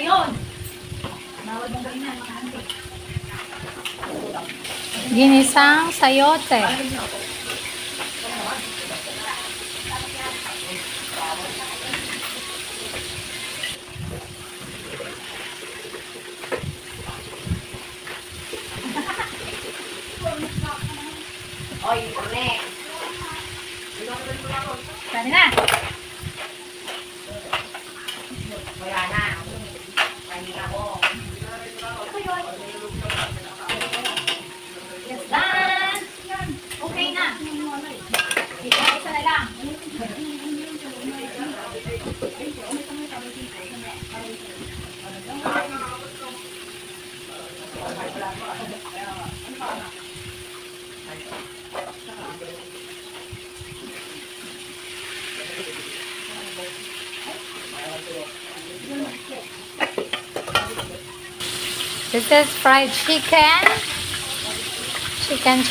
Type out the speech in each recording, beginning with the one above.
yun. Bawal mong gawin na, mga handi. Ginisang sayote. Oy, connect. Saan na? Wala na. Pahinga ko. Yes, done. Okay na. Isa na lang. This is fried chicken. Chicken.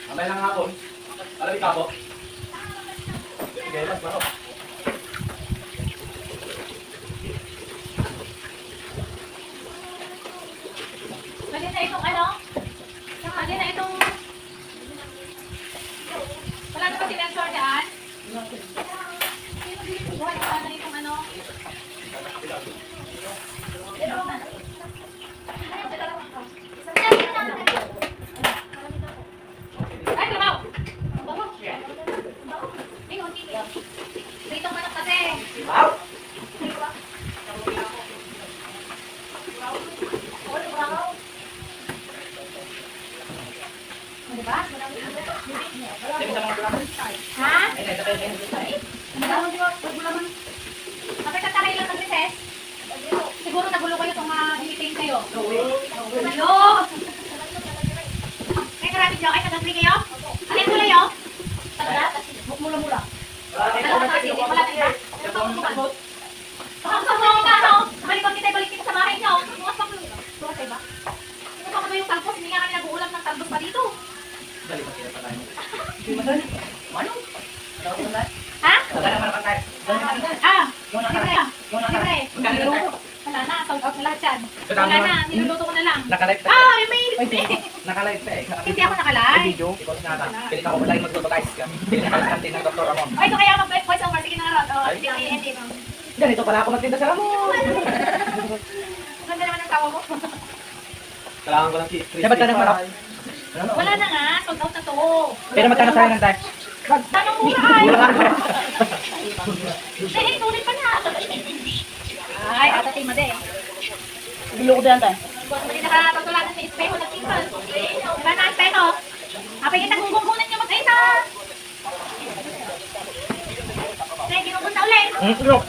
Mamaya lang hapon. Alam ka po. Sige, mas baro. Pwede na itong ano? Pwede na itong... Wala na ba si Lensor dyan? Wala na itong ano? Ay, lumaw! Dito manok kasi. Diba? Ha? Kapit at taray lang ng recess. Siguro nagulo kayo itong meeting kayo. Hello! May karami dyan. Ay, nag-agree kayo? Alin mo lang yun? Mula-mula. Wala na iba? Baka gusto mo ka, no? Balik kita sa bahay niyo. Bukas pa kayo. Bukas pa iba? Ito pa ba yung talbos? Hindi nga kami nag-uulam ng talbos pa dito. Dali pa kita pa tayo. Ano? Ha? Dali naman pa tayo. Ah! Libre. Wala na. Sold out na lahat yan. Wala na. Niluluto ko na lang. Nakalive pa. Ah! May Nakalive pa eh. Hindi ako nakalay. Video. Ikaw sinata. Pilit ako lagi mag-advertise ka. Pilit ako kantin ng Dr. Ramon. Ay, ito kaya mag-voice over. Sige na nga, Rod. Hindi ako i-edit. Ganito pala ako magtinda sa Ramon. Ganda naman ang tawa mo. Kailangan ko ng crispy. Dapat ka ng manok. Wala na nga. Sold out na to. Pero magkano sa'yo ng tayo? Tanong mura ay. Eh, tuloy pa na. Ay, atatay mo din. Bilo ko dyan tayo. Hindi nakatutulanan sa espeho ng people. Diba na espeho? Apay kita kung gunggunan nyo mag-isa. Sige, ginugod na ulit. Look.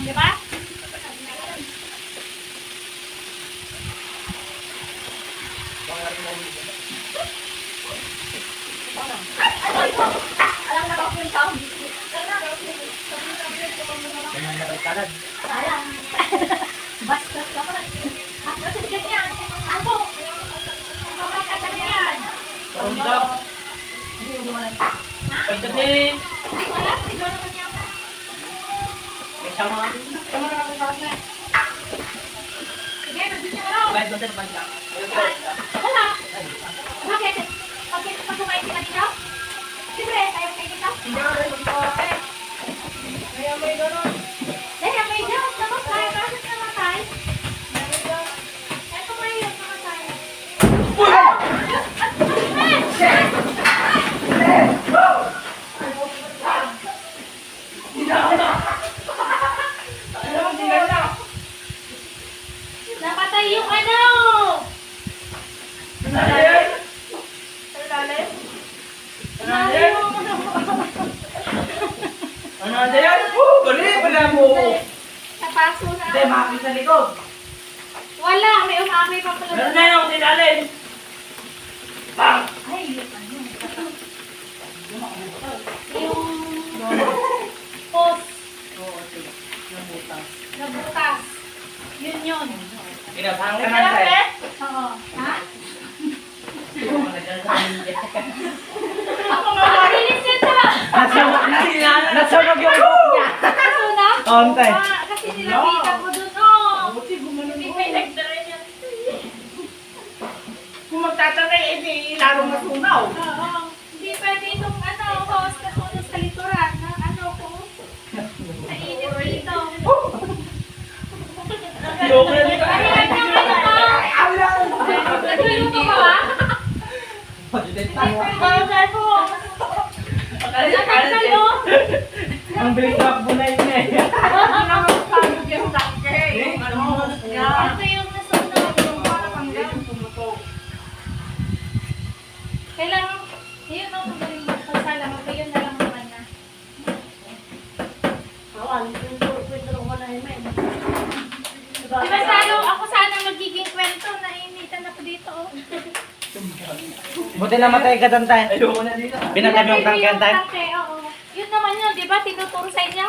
Diba? Alam na ba kung yung sound? Ganyan na balikanad. Bastos ka pa. Bastos ganyan. Ako. Bakit ka ganyan? Parang daw. Pwede din. Wala, siguro naman yata. May sama. Sama na ako sa akin. Sige, nandito ka lang. Bayad doon sa bangka. Wala. Bakit? Pag kumain ka dito? Siyempre, tayo kayo dito. Hindi ka rin magpapay. Kaya may gano'n. Kaya may gano'n. Tapos tayo, bakit namatay? Ito may yun, namatay. Napatay yung ano! Dayan! Bali! Wala mo! Napaso na. Hindi, makakita sa likod. Wala, may umami pa pala. Meron na yung sinalin. Bang! Ay, ano. Yung post. Nabutas. Yun yun. Pinasang ka Alam na mo, tayo. eh? Oo. Ha? Ako nga, marilis yun sa... Nasunog yung buhok niya. Nasunog? Konti. Ah, kasi nilapitan ko dun, oh. Hindi pa nagdaray yan. Kung magtatagay, edi lalong masunaw. Oo. Hindi pwede itong ano, host na sunog sa likuran. Na ano ko. Nainit dito. Ayoko na dito. Ay, ay, ay, nagluluto ka ba? Bagay ko. Nakakal, oh. Ang bilis na po na yun eh. Ito yung nasunog. Kailangan, yun ang magaling mo. Pagsalamat ko, yun na lang naman na. Diba salo, ako sana magiging kwento, nainitan ako dito, oh. Buti namatay ka doon tayo. Ayoko na dito. Binatay mo yung tangke tayo. Oo. Yun naman yun, di ba? Tinuturo sa inyo?